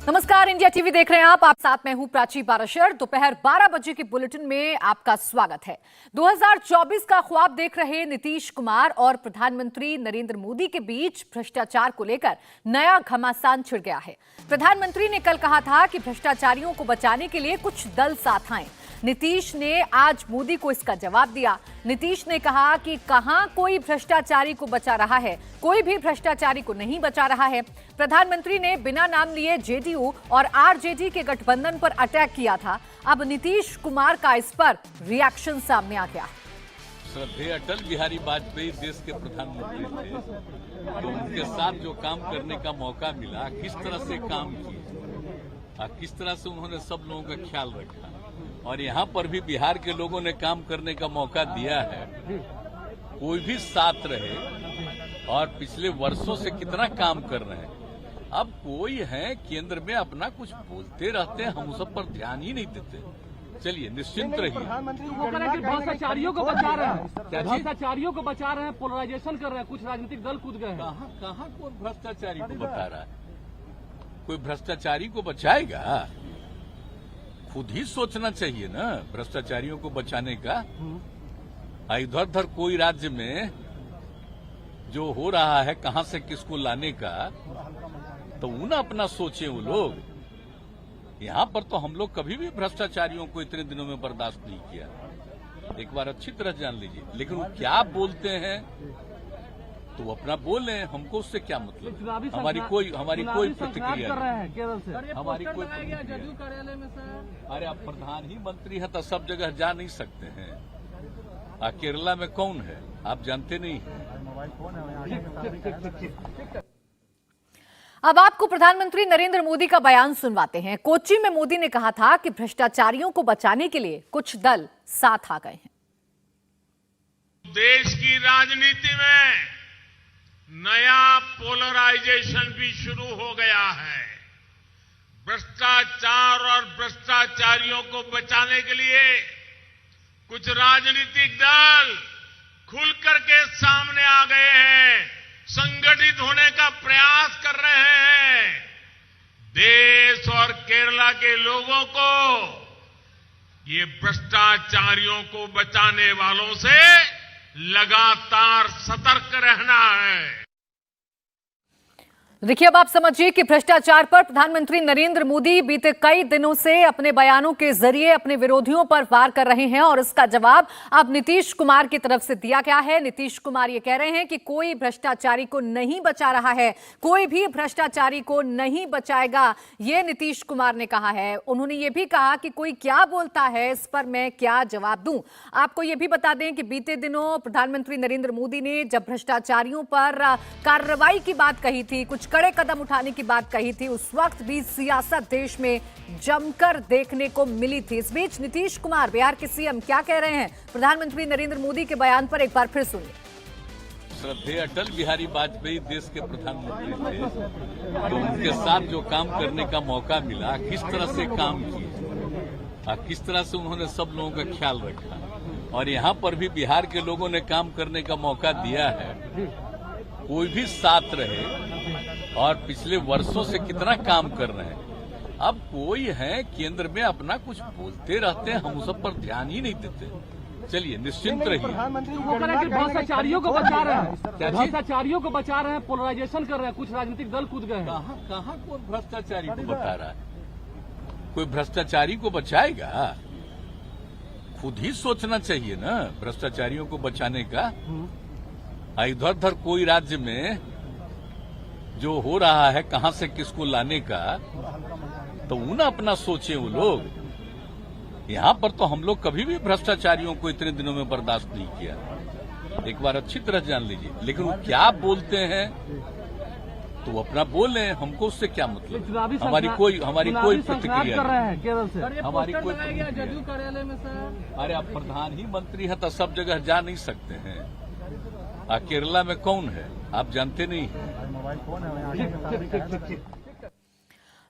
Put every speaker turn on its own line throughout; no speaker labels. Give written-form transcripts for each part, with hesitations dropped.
नमस्कार, India TV देख रहे हैं आप साथ में हूं प्राची पाराशर। दोपहर 12 बजे के बुलेटिन में आपका स्वागत है। 2024 का ख्वाब देख रहे नीतीश कुमार और प्रधानमंत्री नरेंद्र मोदी के बीच भ्रष्टाचार को लेकर नया घमासान छिड़ गया है। प्रधानमंत्री ने कल कहा था कि भ्रष्टाचारियों को बचाने के लिए कुछ दल साथ आए। नीतीश ने आज मोदी को इसका जवाब दिया। नीतीश ने कहा कि कहां कोई भ्रष्टाचारी को बचा रहा है, कोई भी भ्रष्टाचारी को नहीं बचा रहा है। प्रधानमंत्री ने बिना नाम लिए जेडीयू और आरजेडी के गठबंधन पर अटैक किया था। अब नीतीश कुमार का इस पर रिएक्शन सामने आ गया।
श्रद्धेय अटल बिहारी वाजपेयी देश के प्रधानमंत्री थे, तो उनके साथ जो काम करने का मौका मिला, किस तरह से काम किए, किस तरह से उन्होंने सब लोगों का ख्याल रखा, और यहाँ पर भी बिहार के लोगों ने काम करने का मौका दिया है। कोई भी साथ रहे और पिछले वर्षों से कितना काम कर रहे हैं। अब कोई है केंद्र में अपना कुछ बोलते रहते हैं, हम सब पर ध्यान ही नहीं देते। चलिए निश्चिंत रहिए।
भ्रष्टाचारियों को बचा रहे हैं, भ्रष्टाचारियों को बचा रहे हैं, पोलराइजेशन कर रहे हैं, कुछ राजनीतिक दल कूद गए हैं।
कहाँ कौन भ्रष्टाचारी को बता रहा है? कोई भ्रष्टाचारी को बचाएगा? खुद ही सोचना चाहिए ना भ्रष्टाचारियों को बचाने का। इधर उधर कोई राज्य में जो हो रहा है, कहां से किसको लाने का, तो उन्हें अपना सोचे वो लोग। यहां पर तो हम लोग कभी भी भ्रष्टाचारियों को इतने दिनों में बर्दाश्त नहीं किया। एक बार अच्छी तरह जान लीजिए। लेकिन वो क्या बोलते हैं तो अपना बोले, हमको उससे क्या मतलब। हमारी कोई प्रतिक्रिया नहीं, हमारी कोई जदयू कार्यालय में सर। अरे आप प्रधान ही मंत्री हैं तो सब जगह जा नहीं सकते हैं। केरला में कौन है आप जानते नहीं हैं।
अब आपको प्रधानमंत्री नरेंद्र मोदी का बयान सुनवाते हैं। कोच्चि में मोदी ने कहा था कि भ्रष्टाचारियों को बचाने के लिए कुछ दल साथ आ गए हैं।
देश की राजनीति में नया पोलराइजेशन भी शुरू हो गया है। भ्रष्टाचार और भ्रष्टाचारियों को बचाने के लिए कुछ राजनीतिक दल खुल करके सामने आ गए हैं, संगठित होने का प्रयास कर रहे हैं। देश और केरला के लोगों को ये भ्रष्टाचारियों को बचाने वालों से लगातार सतर्क रहना है।
देखिए, अब आप समझिए कि भ्रष्टाचार पर प्रधानमंत्री नरेंद्र मोदी बीते कई दिनों से अपने बयानों के जरिए अपने विरोधियों पर वार कर रहे हैं और इसका जवाब अब नीतीश कुमार की तरफ से दिया गया है। नीतीश कुमार ये कह रहे हैं कि कोई भ्रष्टाचारी को नहीं बचा रहा है, कोई भी भ्रष्टाचारी को नहीं बचाएगा, ये नीतीश कुमार ने कहा है। उन्होंने ये भी कहा कि कोई क्या बोलता है इस पर मैं क्या जवाब दूं। आपको ये भी बता दें कि बीते दिनों प्रधानमंत्री नरेंद्र मोदी ने जब भ्रष्टाचारियों पर कार्रवाई की बात कही थी, कुछ कड़े कदम उठाने की बात कही थी, उस वक्त भी सियासत देश में जमकर देखने को मिली थी। इस बीच नीतीश कुमार बिहार के सीएम क्या कह रहे हैं, प्रधानमंत्री नरेंद्र मोदी के बयान पर एक बार फिर सुनिए।
श्रद्धेय अटल बिहारी वाजपेयी देश के प्रधानमंत्री थे, तो उनके साथ जो काम करने का मौका मिला, किस तरह से काम किए, किस तरह से उन्होंने सब लोगों का ख्याल रखा, और यहाँ पर भी बिहार के लोगों ने काम करने का मौका दिया है। कोई भी साथ रहे और पिछले वर्षों से कितना काम कर रहे हैं। अब कोई है केंद्र में अपना कुछ बोलते रहते हैं, हम सब पर ध्यान ही नहीं देते। चलिए निश्चिंत रहिए।
भ्रष्टाचारियों को बचा रहे हैं, भ्रष्टाचारियों को बचा रहे हैं, पोलराइजेशन कर रहे हैं, कुछ राजनीतिक दल कूद गए हैं।
कहाँ कौन भ्रष्टाचारी को बता रहा है? कोई भ्रष्टाचारी को बचाएगा? खुद ही सोचना चाहिए ना भ्रष्टाचारियों को बचाने का। इधर उधर कोई राज्य में जो हो रहा है, कहां से किसको लाने का, तो उन्हें अपना सोचे वो लोग। यहां पर तो हम लोग कभी भी भ्रष्टाचारियों को इतने दिनों में बर्दाश्त नहीं किया। एक बार अच्छी तरह जान लीजिए। लेकिन वो क्या बोलते हैं तो अपना बोले, हमको उससे क्या मतलब। हमारी कोई प्रतिक्रिया नहीं, हमारी कोई जदयू कार्यालय में सर। अरे आप प्रधान ही मंत्री हैं तो सब जगह जा नहीं सकते हैं। केरला में कौन है आप जानते नहीं हैं।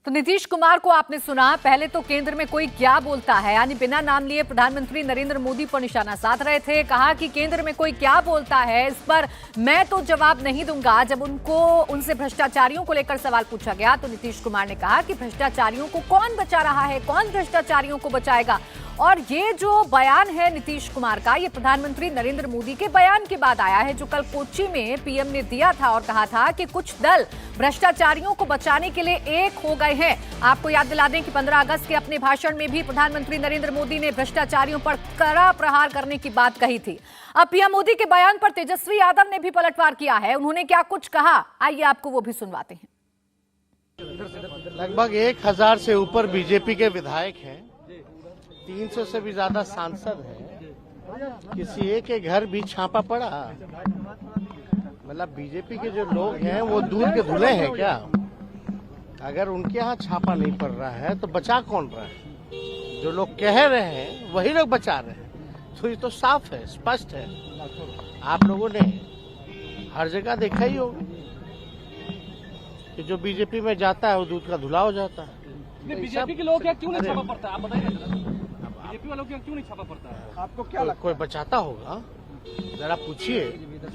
तो नीतीश कुमार को आपने सुना। पहले तो केंद्र में कोई क्या बोलता है, यानी बिना नाम लिए प्रधानमंत्री नरेंद्र मोदी पर निशाना साध रहे थे। कहा कि केंद्र में कोई क्या बोलता है, इस पर मैं तो जवाब नहीं दूंगा। जब उनसे भ्रष्टाचारियों को लेकर सवाल पूछा गया तो नीतीश कुमार ने कहा कि भ्रष्टाचारियों को कौन बचा रहा है, कौन भ्रष्टाचारियों को बचाएगा। और ये जो बयान है नीतीश कुमार का, ये प्रधानमंत्री नरेंद्र मोदी के बयान के बाद आया है, जो कल कोच्चि में पीएम ने दिया था और कहा था कि कुछ दल भ्रष्टाचारियों को बचाने के लिए एक हो गए हैं। आपको याद दिला दें कि 15 अगस्त के अपने भाषण में भी प्रधानमंत्री नरेंद्र मोदी ने भ्रष्टाचारियों पर कड़ा प्रहार करने की बात कही थी। अब पीएम मोदी के बयान पर तेजस्वी यादव ने भी पलटवार किया है। उन्होंने क्या कुछ कहा, आइए आपको वो भी सुनवाते हैं।
लगभग 1000 से ऊपर बीजेपी के विधायक हैं, 300 से भी ज्यादा सांसद हैं। किसी एक के घर भी छापा पड़ा? मतलब बीजेपी के जो लोग हैं वो दूध के धुले हैं क्या? अगर उनके यहाँ छापा नहीं पड़ रहा है तो बचा कौन रहा है? जो लोग कह रहे हैं वही लोग बचा रहे हैं। तो ये तो साफ है, स्पष्ट है। आप लोगों ने हर जगह देखा ही होगा कि जो बीजेपी में जाता है वो दूध का धुला हो जाता है।
बीजेपी के लोग क्या क्यों नहीं छापा पड़ता है, आप बताइए जरा। बीजेपी वालों क्या क्यों नहीं छापा पड़ता है?
आपको क्या लगता है? कोई बचाता होगा? जरा पूछिए।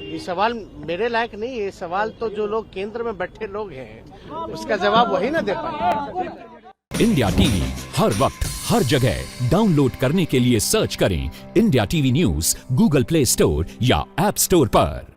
ये सवाल मेरे लायक नहीं है। ये सवाल तो जो लोग केंद्र में बैठे लोग हैं उसका जवाब वही ना दे पाएंगे।
इंडिया टीवी हर वक्त हर जगह डाउनलोड करने के लिए सर्च करें India TV news Google play store या ऐप स्टोर पर।